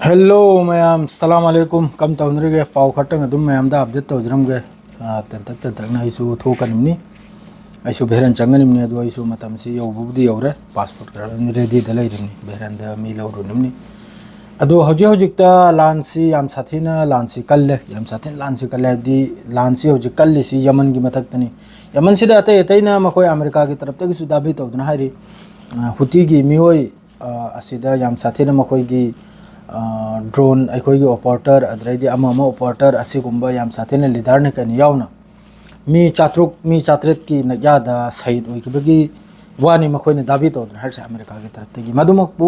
Hello, ma'am. Assalamu alaikum. Kam taunrige pau khatang adum ma'am da update tawjramge. Tentak na isu thokanimni. Isu beran changanimni adu isu matam si yobudi yore passport karan ready dalai rimni beran da mi lawrunimni. Adu hojikta lansi am sathina lansi kalle yam sathin lansi kalle di lansi hojik kalli si Yaman gi matak tani. Yaman sida ate na makoi Amerika gi taraf tagi su dabi tawduna hari. Huti gi mioi asida yam sathina makoi gi drone अखोई operator अदरदी operator असिगुंबा याम साथेने leader ने कनी यावना मी चात्रेत की नयादा सहीद ओइबगी वानी मखोइने दाबी तोदन हर से अमेरिका की तरफ तगी मधुमकपु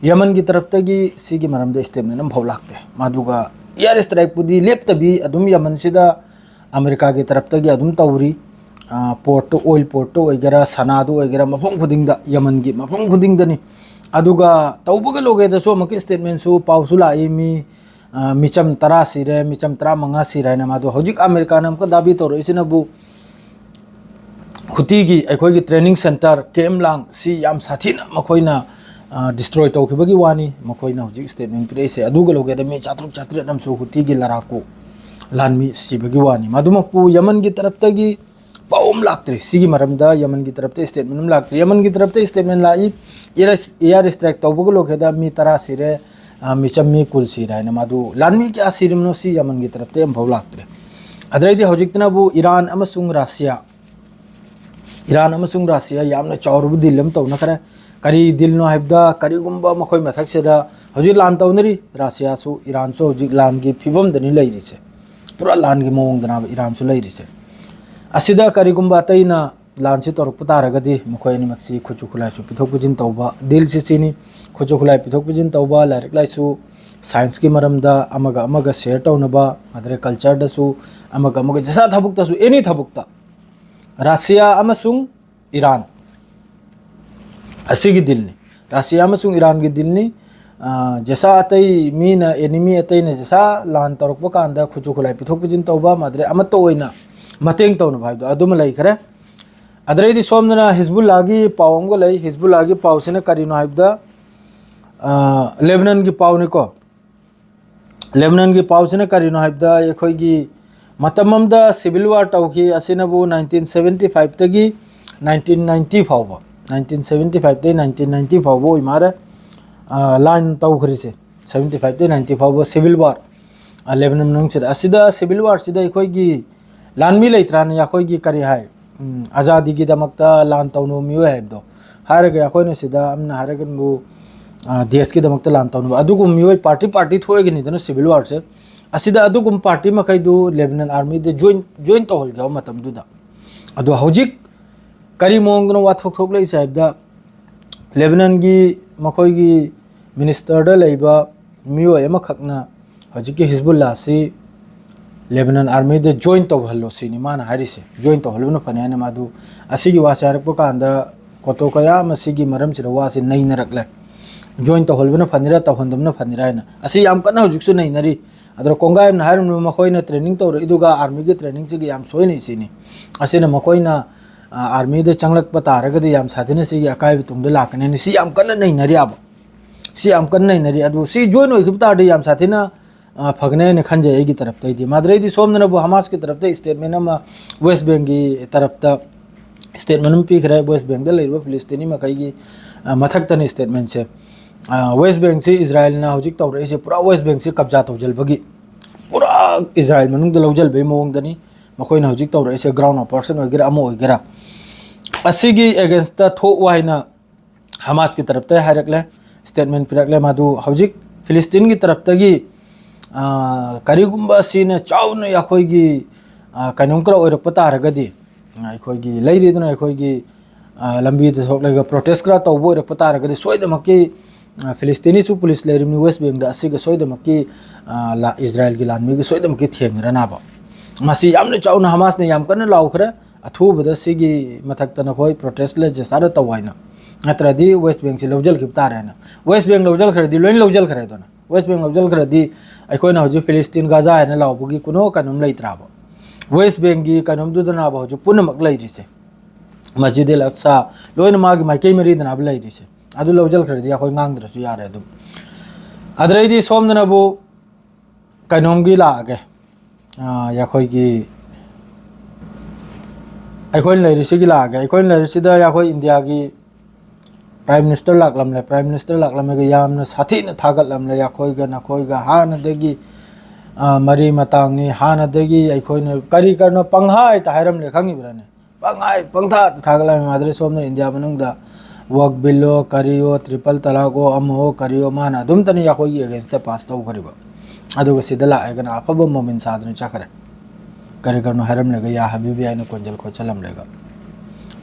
यमन की तरफ तगी सिगी मरमदे स्टेटमेंट नम भौलाकते मादुगा एयर स्ट्राइक पुदी लेप्तबी अदुम यमन सिदा अमेरिका की तरफ तगी अदुम तौरी पोर्ट ऑयल पोर्ट ओइगरा सनादु ओइगरा मफम खुदिंगदा यमन की मफम खुदिंगदनी अदुगा तौबग लोगे दसो मकी स्टेटमेंट सु पाउसु लाई मिचम तरा सिरे मिचम तरा मंगा सिरे ना मादु हजिक अमेरिका नम का दाबी तोरो इसिनबु खुतीगी अखोगी ट्रेनिंग सेंटर केमलांग सी याम साथिना मखोइना डिस्ट्रॉय तौखिबगी वानी मखोइना हजिक स्टेटमेंट प्रेसे अदुगा लोगे दमी चात्रुक चात्रे नम सु खुतीगी लराको लानमी सिबगी वानी मादुमकु यमन की तरफ तगी पाउम लागत्रे सिगी मरमदा यमन की तरफ ते स्टेटमेंट लागत्रे यमन की तरफ ते स्टेटमेंट लाई एयर स्ट्राइक तौबग लोखेदा मी तरा सिरे मिचम मी कुल सिरा ना मादु लानमी क्या सिरिमनो सी यमन की तरफ ते हम भौ लागत्रे अदरैदी हौजिकतना बु ईरान अमसुंग रासिया यामना चौरबु दिलम तौना खरे करी दिल नो हाइबदा करीगुंबा मखोय मथक्सेदा हौजिक लान तौनरी रासिया सु ईरान सु हौजिक लान की फिबम दनी लैरिसे पूरा लान की मोंग दना ईरान सु लैरिसे असिदा करीगुंबा तैना लांची तौरप तारगदी मखोयनी मक्सी खुचु खुलाइसु पिथोक पुजिन तौबा दिल सिसिनी खुचु खुलाइ पिथोक पुजिन तौबा लाइक लाइसु साइंस की मरमदा अमगा शेयर तौनबा अदरे कल्चर दसु अमगा जसा थबुक तसु एनी थबुकता रसिया अमसुंग ईरान असिगी दिलनी रसिया अमसुंग ईरान की दिलनी जैसा अतई मीन एनिमी अतई ने जैसा लान तौरप कांदा खुचु खुलाइ पिथोक पुजिन तौबा मदरे अमतो ओइना मतेंग तौन भाई अदुम लई खरे अदरैदी सोमना हिजबुल्लाह की पावंगो लई हिजबुल्लाह की पावसिने करिनो हाइबदा लेबनान की पावनिको लेबनान की पावसिने करिनो हाइबदा एखोइगी मतममदा सिविल वार तौखी असिनबु 1975 तगी 1990 फावबा 1975 ते 1990 फावबो इमारे लाइन तौखरिसे 75 ते 90 फावबो सिविल वार लेबनान नंगसिदा असिदा सिविल वार सिदा एखोइगी लानमी लेत्रान याखोइगी करि हाय आजादी की दमकता लान तौनो मियो हैदो हारगे याखोइनो सिदा अमना हारगनबु देश की दमकता लान तौनो अदुगु मियो पार्टी थोएगनि दनो सिविल वार से असिदा अदुगुम पार्टी मखैदु लेबनान आर्मी दे जॉइन तौहल गयो मतम दुदा अदु हौजिक करि मोंगनो वाथोक थोक लै साहिबदा लेबनान की मखोइगी मिनिस्टर दा लैबा मियो एमा खकना हौजिक हिजबुल्लाह सी लेबनान आर्मी दे जॉइन तौहलो सिनी माना हारिसे जॉइन तौहलबनो फनेना मादु असिगी वासारक कांदा कोतो कया मसिगी मरम चिरा वासे नैनरकले जॉइन तौहलबनो फनिरा तौहंदमनो फनिरायना असि याम कना हुजुकसु नैनरी अदर कोंगाय न हारम मखोइना ट्रेनिंग तौर इदुगा आर्मी की ट्रेनिंग सिगी याम सोइनि सिनी असिना मखोइना आर्मी दे चंगलक पतारगदि याम साथिने सिगी अकाय तुंगदे लाकने सि याम कना नैनरी अब सि याम कना नैनरी अदु सि जॉइन ओइखिबतादे याम साथिना फगने ने खंजे की तरफ तई मादरेदी सोमना बु हमास की तरफ स्टेटमेंट वेस्ट बैंक की तरफ स्टेटमेंट पीखरे वेस्ट बैंक फिलिस्तीनी मकई मथक्तनी स्टेटमेंट से वेस्ट बैंक से इजराइल ना हजिक तौर से पूरा वेस्ट बैंक से कब्जा तौजलबगी पूरा इजराइल मनुंग लौजलबे मौंगदनी मखोइना हजिक तौर से ग्राउंड ऑपरेशन वगैरह अमो वगैरह असिगी अगेंस्ट थो वाइना हमास की तरफ हायरकले स्टेटमेंट पिरकले मादु हजिक फिलिस्तीन की तरफ तगी करीगुंबा सीने चाउना याखोइगी कनोंकरा ओइरप तारगदी अखोइगी लैरिदना अखोइगी लंबी थोकलेगा प्रोटेस्ट करा तौबो ओइरप तारगदी सोइदमकी फिलिस्तीनी सु पुलिस लेरिमनि वेस्ट बैंक दा असिगा सोइदमकी इजराइल की लानमी की सोइदमकी थेंगरनाबा मसी यामने चाउना हमास ने याम कन लाउखरे अथुबदा सिगी मथक्तना खोइ प्रोटेस्ट ले जसारा तवाइना नत्रदी वेस्ट बैंक से लौजल खिबतारेना वेस्ट बैंक लौजल खरदी लोइन लौजल खरेदोना वेस्ट बैंक लौजल खरदी अखोइना हजु फिलिस्तीन गाजा है लाउबगी कुनो कनम लैत्राबो वेस्ट बैंक की कनम दुदनाबो हजु पुनमक लैरिसे मस्जिद अल अक्सा लोइन मागी माइके मरीदनाब लैरिसे अदु लौजल खरदी अखोइ ngang द्रसु यारे अदु अदरैदी सोमदनबु कनोमगी लागे याखोइगी अखोइन लेरिसिगी लागे अखोइन लेरिसिदा याखोइ इंडिया की प्राइम मिनिस्टर लाकलमले प्राइम मिनिस्टर लाकलमगे यामना साथीना थागतलमले याखोइगा नखोइगा हानदगी मरी मतांगनी हानदगी अखोइन करी करनो पंगहाय ता हायरमले खंगिब्राने पंगहाय पंगथा थागलम मादरे सोमना इंडिया मनुंगदा वर्क बिलो करियो ट्रिपल तलाको अमो करियो माना दुम तने याखोइगी अगेंस्ट पास तौ खरिबा अदुगा सिदा लाएगना अफब मोमेंट सादन चखरे करी करनो हायरमले या हबीबी आइना कोंजल को चलमलेगा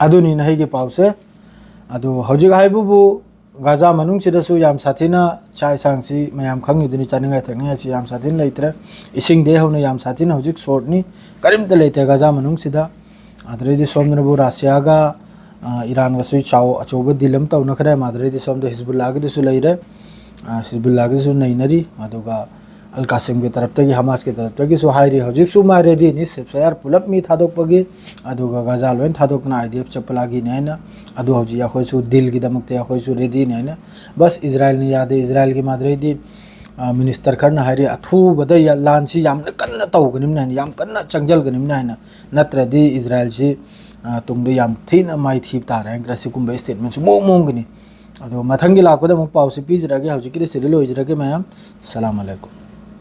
अदुनी नहिगे पाउसे अदु हौजिक हाइबुबु गाजा मनुंग सिदसु याम साथीना चाय सांगसी मयाम खंगिदुनि चानिंगाय थंगनिया सी याम साथीन लेइत्रे इसिंग दे होने याम साथीना हौजिक शॉर्टनी करिमत लेते गाजा मनुंग सिदा अदरेदि सोमनबु रासियागा ईरान गसु चाव अचोब दिलम तौना खरे मादरेदि सोमदो हिजबुल्लाह गिदसु लेइरे हिजबुल्लाह गिदसु नैनरी अदुगा अल कासिम के तरफ तक हमास के तरफ तक सो हाइरी हौजिक सु मा रेडी नि सेफयार पुलप मी थादोकपगी अदुगा गाजा लोइन थादोकना आईडीएफ चपलागी नैना अदु हौजि याखोइसु दिल की दमकते याखोइसु रेडी नैना बस इजराइल नि यादे इजराइल की मादरेदि मिनिस्टर खरना हाइरी अथु बदा या लानसी यामना कन्ना तौगनिम नैना याम कन्ना चंगजलगनिम नैना नत्रदि इजराइल सि तुंगदो याम थीना माइ थीब तारे ग्रसि कुंबे स्टेटमेंट सु मोंगनि अदु मथंगी लापदा मु पाउसि पिजरागे हौजिकि सिरिलो इजरागे मयाम सलाम अलैकुम।